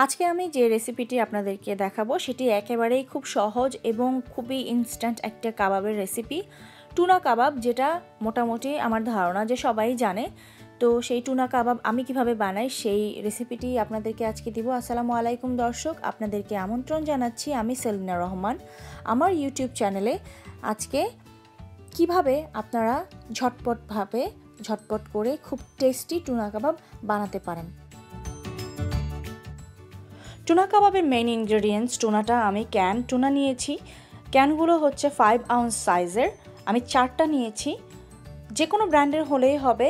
আজকে আমি যে রেসিপিটি আপনাদেরকে দেখাবো সেটি একেবারেই খুব সহজ এবং খুবই ইনস্ট্যান্ট একটা কাবাবের রেসিপি, টুনা কাবাব, যেটা মোটামুটি আমার ধারণা যে সবাই জানে। তো সেই টুনা কাবাব আমি কিভাবে বানাই সেই রেসিপিটি আপনাদেরকে আজকে দিব। আসসালামু আলাইকুম দর্শক, আপনাদেরকে আমন্ত্রণ জানাচ্ছি আমি সেলিনা রহমান আমার ইউটিউব চ্যানেলে। আজকে কিভাবে আপনারা ঝটপট করে খুব টেস্টি টুনা কাবাব বানাতে পারেন। টুনা কাবাবের মেইন ইনগ্রেডিয়েন্টস, টুনাটা আমি ক্যান টুনা নিয়েছি। ক্যানগুলো হচ্ছে 5 আউন্স সাইজের, আমি 4টা নিয়েছি। যে কোনো ব্র্যান্ডের হলেই হবে,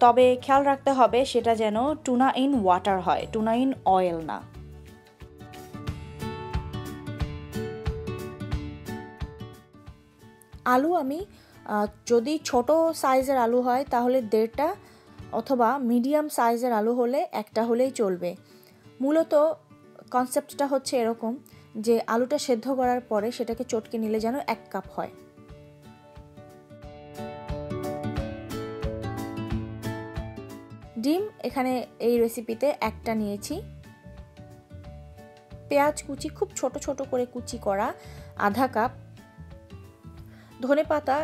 তবে খেয়াল রাখতে হবে সেটা যেন টুনা ইন ওয়াটার হয়, টুনা ইন অয়েল না। আলু আমি যদি ছোট সাইজের আলু হয় তাহলে 1.5টা, অথবা মিডিয়াম সাইজের আলু হলে 1টা হলেই চলবে। মূলত কনসেপ্টটা হচ্ছে এরকম যে আলুটা সেদ্ধ করার পরে সেটাকে চটকে নিলে যেন 1 কাপ হয়। ডিম এখানে এই রেসিপিতে 1টা নিয়েছি। পেঁয়াজ কুচি খুব ছোট ছোট করে কুচি করা আধা কাপ। ধনেপাতা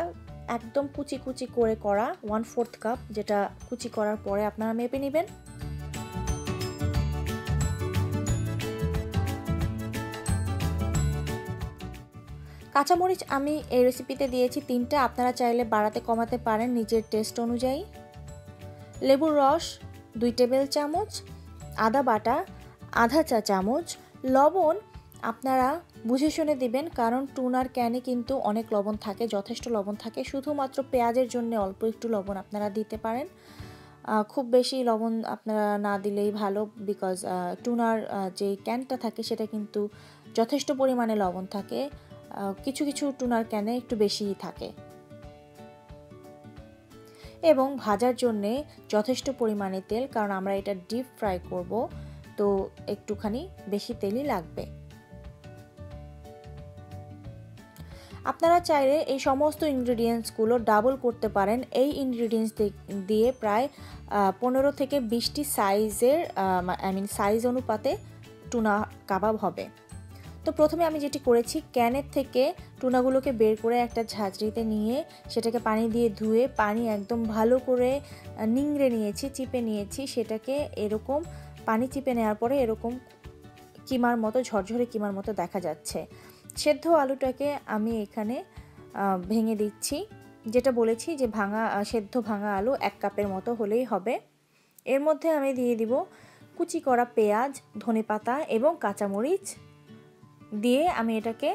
একদম কুচি কুচি করে করা 1/4 কাপ, যেটা কুচি করার পরে আপনারা মেপে নেবেন। কাঁচামরিচ আমি এই রেসিপিতে দিয়েছি 3টা, আপনারা চাইলে বাড়াতে কমাতে পারেন নিজের টেস্ট অনুযায়ী। লেবুর রস 2 টেবিল চামচ, আদা বাটা আধা চা চামচ, লবণ আপনারা বুঝে শুনে দিবেন, কারণ টুনার ক্যানে কিন্তু অনেক লবণ থাকে, যথেষ্ট লবণ থাকে। শুধুমাত্র পেঁয়াজের জন্য অল্প একটু লবণ আপনারা দিতে পারেন, খুব বেশি লবণ আপনারা না দিলেই ভালো, বিকজ টুনার যে ক্যানটা থাকে সেটা কিন্তু যথেষ্ট পরিমাণে লবণ থাকে, কিছু কিছু টুনার ক্যানে একটু বেশিই থাকে। এবং ভাজার জন্যে যথেষ্ট পরিমাণে তেল, কারণ আমরা এটা ডিপ ফ্রাই করব, তো একটুখানি বেশি তেলই লাগবে। আপনারা চাইলে এই সমস্ত ইনগ্রেডিয়েন্টসগুলো ডাবল করতে পারেন। এই ইনগ্রেডিয়েন্টস দিয়ে প্রায় 15 থেকে 20টি সাইজ অনুপাতে টুনা কাবাব হবে। তো প্রথমে আমি যেটি করেছি, ক্যানের থেকে টুনাগুলোকে বের করে একটা ঝাঁঝরিতে নিয়ে সেটাকে পানি দিয়ে ধুয়ে পানি একদম ভালো করে নিংড়ে নিয়েছি, চিপে নিয়েছি। সেটাকে এরকম পানি চিপে নেওয়ার পরে এরকম কিমার মতো, ঝরঝরে কিমার মতো দেখা যাচ্ছে। সেদ্ধ আলুটাকে আমি এখানে ভেঙে দিচ্ছি, যেটা বলেছি যে সেদ্ধ ভাঙা আলু 1 কাপের মতো হলেই হবে। এর মধ্যে আমি দিয়ে দিব কুচি করা পেঁয়াজ, ধনেপাতা এবং কাঁচামরিচ দিয়ে আমি এটাকে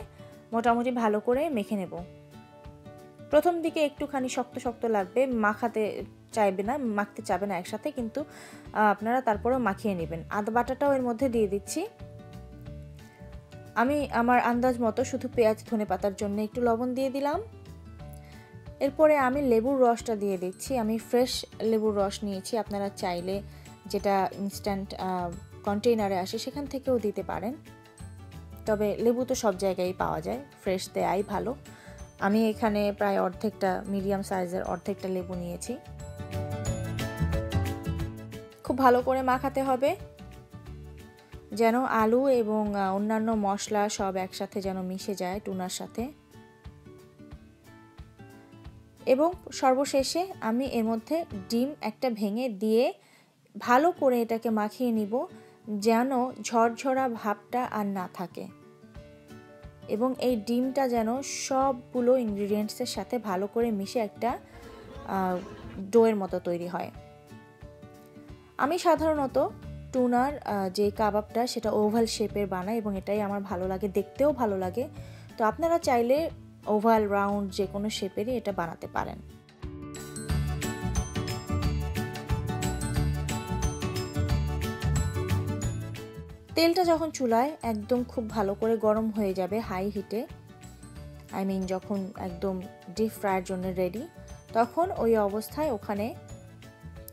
মোটামুটি ভালো করে মেখে নেব। প্রথম দিকে একটুখানি শক্ত শক্ত লাগবে, মাখতে চাইবে না একসাথে, কিন্তু আপনারা তারপরেও মাখিয়ে নেবেন। আদা বাটাটাও এর মধ্যে দিয়ে দিচ্ছি। আমি আমার আন্দাজ মতো শুধু পেঁয়াজ ধনেপাতার জন্য একটু লবণ দিয়ে দিলাম। এরপরে আমি লেবুর রসটা দিয়ে দিচ্ছি। আমি ফ্রেশ লেবুর রস নিয়েছি, আপনারা চাইলে যেটা ইনস্ট্যান্ট কন্টেইনারে আসে সেখান থেকেও দিতে পারেন, তবে লেবু তো সব জায়গায় পাওয়া যায়, ফ্রেশ দেয়াই ভালো। আমি এখানে প্রায় মিডিয়াম সাইজের অর্ধেকটা লেবু নিয়েছি। খুব ভালো করে মাখাতে হবে যেন আলু এবং অন্যান্য মশলা সব একসাথে যেন মিশে যায় টুনার সাথে। এবং সর্বশেষে আমি এর মধ্যে ডিম একটা ভেঙে দিয়ে ভালো করে এটাকে মাখিয়ে নিব, যেন ঝরঝরা ভাবটা আর না থাকে, এবং এই ডিমটা যেন সবগুলো ইনগ্রিডিয়েন্টসের সাথে ভালো করে মিশে একটা ডোয়ের মতো তৈরি হয়। আমি সাধারণত টুনার যে কাবাবটা সেটা ওভাল শেপের বানাই, এবং এটাই আমার ভালো লাগে, দেখতেও ভালো লাগে। তো আপনারা চাইলে ওভাল, রাউন্ড যে কোনো শেপেরই এটা বানাতে পারেন। তেলটা যখন চুলায় একদম খুব ভালো করে গরম হয়ে যাবে হাই হিটে, যখন একদম ডিপ ফ্রাইয়ের জন্য রেডি, তখন ওই অবস্থায় ওখানে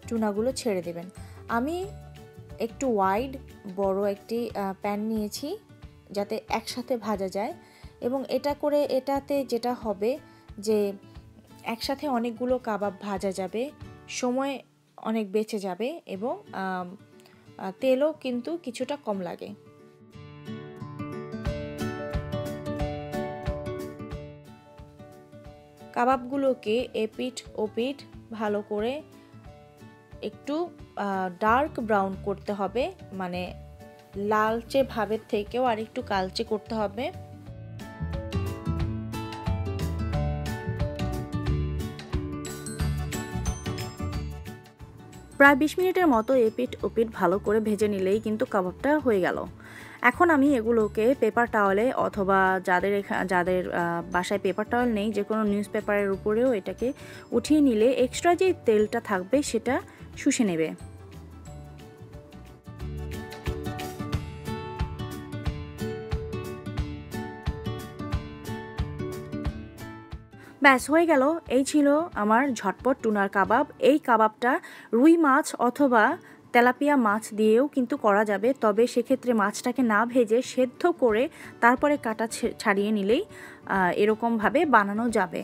টুনাগুলো ছেড়ে দেবেন। আমি একটু ওয়াইড বড় একটি প্যান নিয়েছি যাতে একসাথে ভাজা যায়, এবং এটাতে যেটা হবে যে একসাথে অনেকগুলো কাবাব ভাজা যাবে, সময় অনেক বেঁচে যাবে, এবং তেলও কিন্তু কিছুটা কম লাগে। কাবাবগুলোকে এপিঠ ওপিঠ ভালো করে একটু ডার্ক ব্রাউন করতে হবে, মানে লালচে ভাবের থেকেও আর একটু কালচে করতে হবে। প্রায় 20 মিনিটের মতো এপিঠ ওপিঠ ভালো করে ভেজে নিলেই কিন্তু কাবাবটা হয়ে গেল। এখন আমি এগুলোকে পেপার টাওয়ালে অথবা যাদের বাসায় পেপার টাওয়াল নেই, যে কোনো নিউজ পেপারের উপরেও এটাকে উঠিয়ে নিলে এক্সট্রা যে তেলটা থাকবে সেটা শুষে নেবে। ব্যাস হয়ে গেল। এই ছিল আমার ঝটপট টুনার কাবাব। এই কাবাবটা রুই মাছ অথবা তেলাপিয়া মাছ দিয়েও কিন্তু করা যাবে, তবে সেক্ষেত্রে মাছটাকে না ভেজে সেদ্ধ করে তারপরে কাটা ছাড়িয়ে নিলেই এরকমভাবে বানানো যাবে।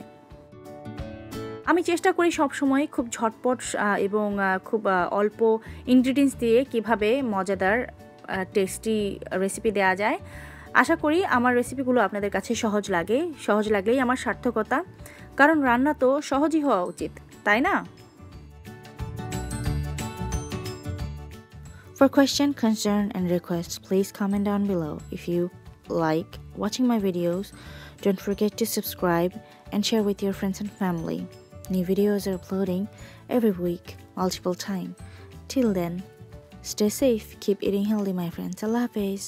আমি চেষ্টা করি সবসময় খুব ঝটপট এবং খুব অল্প ইনগ্রিডিয়েন্টস দিয়ে কিভাবে মজাদার টেস্টি রেসিপি দেওয়া যায়। আশা করি আমার রেসিপিগুলো আপনাদের কাছে সহজ লাগলেই আমার সার্থকতা, কারণ রান্না তো সহজই হওয়া উচিত, তাই না? For question, concern and requests, please comment down below. If you like watching my videos, don't forget to subscribe and share with your friends and family. New videos are uploading every week, multiple times. Till then, stay safe, keep eating healthy, my friends. Allah Hafiz.